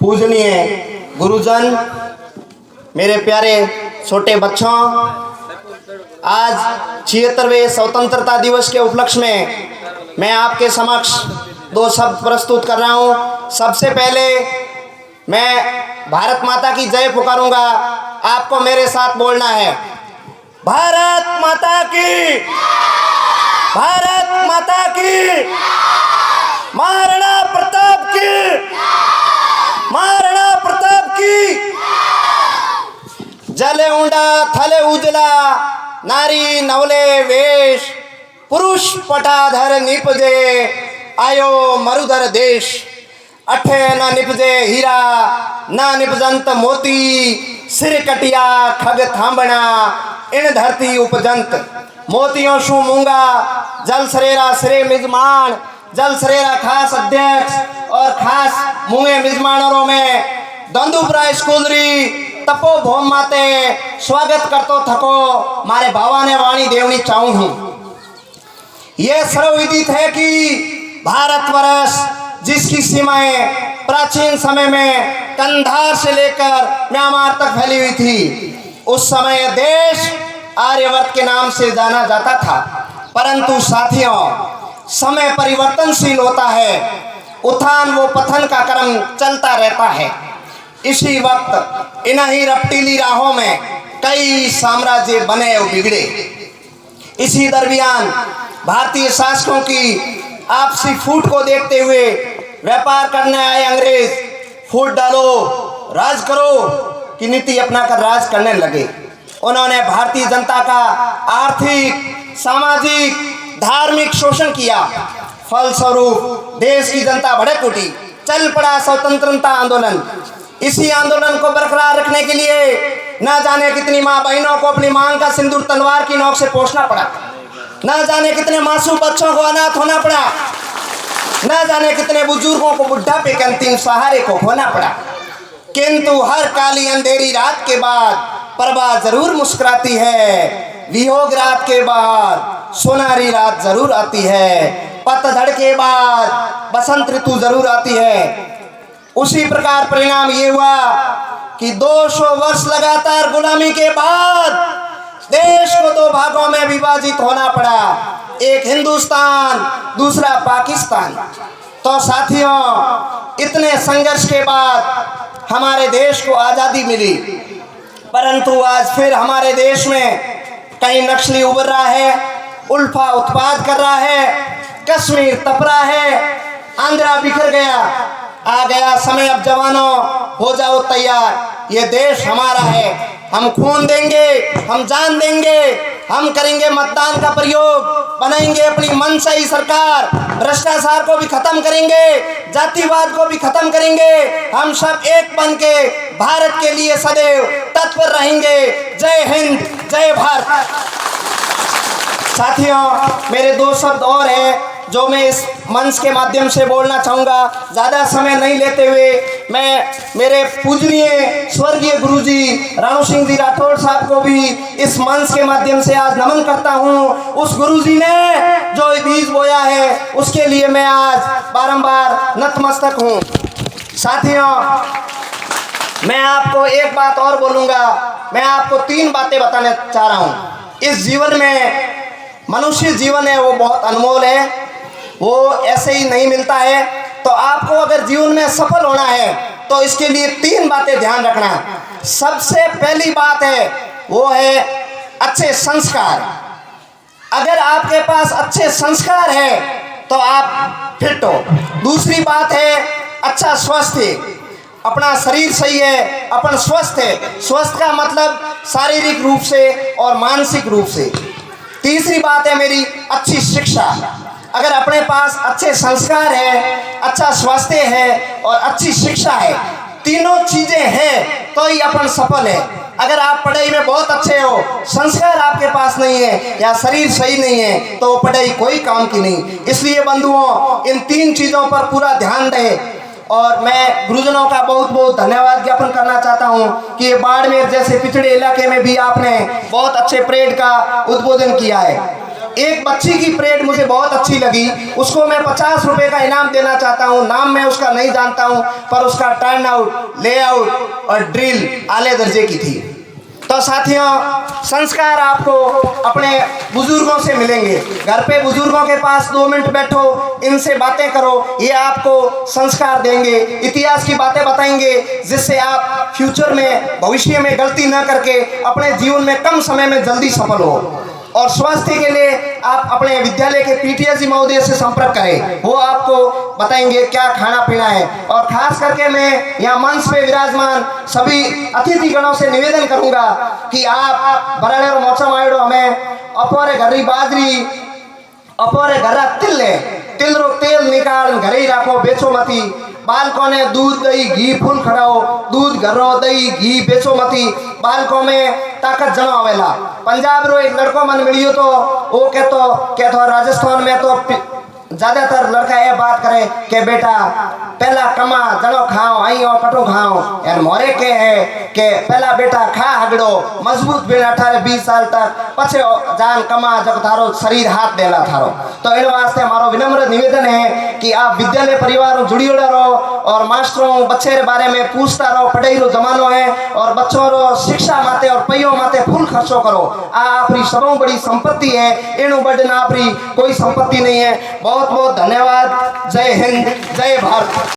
पूजनीय गुरुजन, मेरे प्यारे छोटे बच्चों, आज 76वें स्वतंत्रता दिवस के उपलक्ष्य में मैं आपके समक्ष दो शब्द प्रस्तुत कर रहा हूँ। सबसे पहले मैं भारत माता की जय पुकारूंगा। आपको मेरे साथ बोलना है, भारत माता की, भारत माता की, महाराणा प्रताप की, महाराणा प्रताप की। जले ऊंडा थले उजला, नारी नवले वेश, पुरुष पटाधर निपजे, आयो मरुधर देश। अठे न निपजे हीरा, न निपजंत मोती, सिर कटिया खग थांबना, इन धरती उपजंत। मोतियों शू मूंगा, जल सरेरा सिरे मिजमान, जल सरेरा खास अध्यक्ष और खास मुंगे मिजमानों में दंदुपरा स्कूलरी तपो भोम माते स्वागत करतो थको मारे भावा ने वाणी देवनी चाहूं हूं। यह सर्वविदित है कि भारतवर्ष जिसकी सीमाएं प्राचीन समय में कंधार से लेकर म्यांमार तक फैली हुई थी, उस समय देश आर्यवर्त के नाम से जाना जाता था। परंतु साथियों, समय परिवर्तनशील होता है, उत्थान व पतन का क्रम चलता रहता है। इसी वक्त इन्हीं रपटीली राहों में कई साम्राज्य बने और बिगड़े। इसी दरमियान भारतीय शासकों की आपसी फूट को देखते हुए व्यापार करने आए अंग्रेज फूट डालो राज करो की नीति अपनाकर राज करने लगे। उन्होंने भारतीय जनता का आर्थिक, सामाजिक, धार्मिक शोषण किया। फलस्वरूप देश की जनता भड़क उठी, चल पड़ा स्वतंत्रता आंदोलन। इसी आंदोलन को बरकरार रखने के लिए न जाने कितनी माँ बहनों को अपनी मांग का सिंदूर तलवार की नोक से पोंछना पड़ा, न जाने कितने मासूम बच्चों को अनाथ होना पड़ा, न जाने कितने बुजुर्गों को बुढ़ापे के अंतिम सहारे को खोना पड़ा। किंतु हर काली अंधेरी रात के बाद प्रभा जरूर मुस्कुराती है, वियोग रात के बाद सोनारी रात जरूर आती है, पतझड़ के बाद बसंत ऋतु जरूर आती है। उसी प्रकार परिणाम ये हुआ कि 200 वर्ष लगातार गुलामी के बाद देश को दो भागों में विभाजित होना पड़ा, एक हिंदुस्तान, दूसरा पाकिस्तान। तो साथियों, इतने संघर्ष के बाद हमारे देश को आज़ादी मिली, परंतु आज फिर हमारे देश में कहीं नक्सली उभर रहा है, उल्फा उत्पाद कर रहा है, कश्मीर तप रहा है, आंध्रा बिखर गया। आ गया समय, अब जवानों हो जाओ तैयार, ये देश हमारा है। हम खून देंगे, हम जान देंगे, हम करेंगे मतदान का प्रयोग, बनाएंगे अपनी मनसाई सरकार, भ्रष्टाचार को भी खत्म करेंगे, जातिवाद को भी खत्म करेंगे। हम सब एक बन के भारत के लिए सदैव तत्पर रहेंगे। जय हिंद, जय भारत। साथियों, मेरे दो शब्द और हैं जो मैं इस मंच के माध्यम से बोलना चाहूँगा। ज़्यादा समय नहीं लेते हुए मैं मेरे पूजनीय स्वर्गीय गुरुजी राणू सिंह जी राठौड़ साहब को भी इस मंच के माध्यम से आज नमन करता हूँ। उस गुरुजी ने जो बीज बोया है, उसके लिए मैं आज बारंबार नतमस्तक हूँ। साथियों, मैं आपको एक बात और बोलूँगा। मैं आपको 3 बातें बताना चाह रहा हूँ। इस जीवन में मनुष्य जीवन है वो बहुत अनमोल है, वो ऐसे ही नहीं मिलता है। तो आपको अगर जीवन में सफल होना है तो इसके लिए 3 बातें ध्यान रखना। सबसे पहली बात है वो है अच्छे संस्कार। अगर आपके पास अच्छे संस्कार है तो आप फिट हो। दूसरी बात है अच्छा स्वास्थ्य, अपना शरीर सही है, अपन स्वस्थ है। स्वस्थ का मतलब शारीरिक रूप से और मानसिक रूप से। तीसरी बात है मेरी अच्छी शिक्षा। अगर अपने पास अच्छे संस्कार है, अच्छा स्वास्थ्य है और अच्छी शिक्षा है, तीनों चीजें हैं तो ही अपन सफल है। अगर आप पढ़ाई में बहुत अच्छे हो, संस्कार आपके पास नहीं है या शरीर सही नहीं है, तो पढ़ाई कोई काम की नहीं। इसलिए बंधुओं, इन 3 चीजों पर पूरा ध्यान दें। और मैं गुरुजनों का बहुत बहुत धन्यवाद ज्ञापन करना चाहता हूँ कि बाड़मेर जैसे पिछड़े इलाके में भी आपने बहुत अच्छे परेड का उद्बोधन किया है। एक बच्ची की परेड मुझे बहुत अच्छी लगी, उसको मैं 50 रुपए का इनाम देना चाहता हूँ। नाम मैं उसका नहीं जानता हूँ, पर उसका टर्न आउट, लेआउट और ड्रिल आले दर्जे की थी। तो साथियों, संस्कार आपको अपने बुजुर्गों से मिलेंगे। घर पे बुजुर्गों के पास 2 मिनट बैठो, इनसे बातें करो, ये आपको संस्कार देंगे, इतिहास की बातें बताएंगे, जिससे आप फ्यूचर में, भविष्य में गलती न करके अपने जीवन में कम समय में जल्दी सफल हो। और स्वास्थ्य के लिए आप अपने विद्यालय के पीटीएस जी महोदय से संपर्क करें, वो आपको बताएंगे क्या खाना पीना है। और खास करके मैं यहाँ मंच पे विराजमान सभी अतिथि गणों से निवेदन करूंगा कि आप बराड़े और मौसम आयोडो हमें अपोरे घरी बाजरी, अपोरे घरा तिल रो तेल निकाल घरे ही राखो, बेचो मती। बालकों ने दूध दही घी फूल खड़ाओ, दूध घरो दही घी बेचो मती। बालकों में ताकत जमा आवेला। पंजाब रो एक लड़को मन मिलियो तो वो कहतो राजस्थान में तो ज्यादातर लड़का ये बात करे कि बेटा पहला कमा जनो खाओ, आई और कटो खाओ। यार मोरे के है कि पहला बेटा खा हगड़ो, मजबूत बिन 18-20 साल तक, पछे जान कमा जब थारो शरीर हाथ देला थारो। तो इन वास्ते हमारो विनम्र निवेदन है कि आप विद्यालय परिवार जुड़ी रहो और मास्टरों बच्चे के बारे में पूछता रहो। पढ़ाई रो जमानो है और बच्चों रो शिक्षा माते और पैयों माते फुल खर्चो करो। आपरी सबों बड़ी संपत्ति है, एनु बड़न आपरी कोई संपत्ति नहीं है। बहुत बहुत धन्यवाद। जय हिंद, जय भारत।